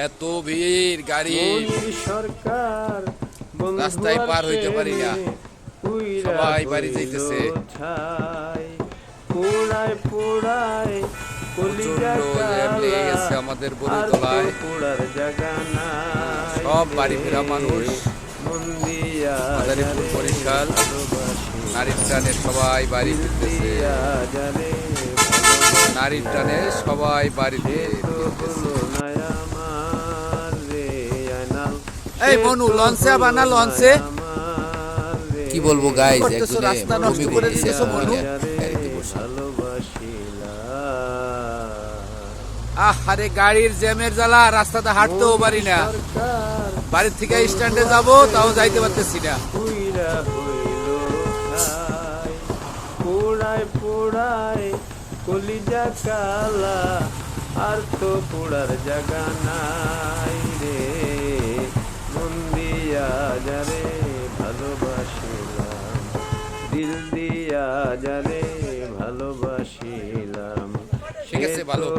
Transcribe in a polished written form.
এত ভিড় গাড়ি, সরকার রাস্তায় পার হইতে পারি না, সবাই বাড়ি যাইতেছে। পোড়ায় পোড়ায় কলিজা প্রচন্ড জ্যাম লেগে কালা, গেছে আমাদের আর তো বরুতলায়। পোড়ার জায়গা নাই সব বাড়ি রে। ফেরা মানুষ, মন দিয়া মাদারীপুর যারে বরিশাল ভালোবাসি, নারীর টানে সবাই বাড়ি দিল ফিরতেছে। দিয়া যারে ভালোবাসি, নারীর টানে সবাই বাড়িতে সে তো ফিরতেছে। হলো না আমার রে আয়নাল, এই সে মনু, তো লঞ্চে হলো আবার না না লঞ্চে। আমার রে। কি বলবো গাইস, করতেছো, একজনে রাস্তা বমি নষ্ট করে করে দিছে দিতেছো মনু। গাড়িতে বসে। আরে গাড়ির জ্যামের জ্বালা, রাস্তাতে হাঁটতেও পারি না। বাড়ির থেকে স্ট্যান্ডে যাব, তাও যাইতে পারতেছি না। পোড়ায় পোড়ায় কলিজা কালা, আর তো পোড়ার জায়গা নাই রে। মন দিয়া যারে ভালোবাসিলাম, দিল দিয়া যারে ভালোবাসিলাম, ঠিক আছে, ভালো।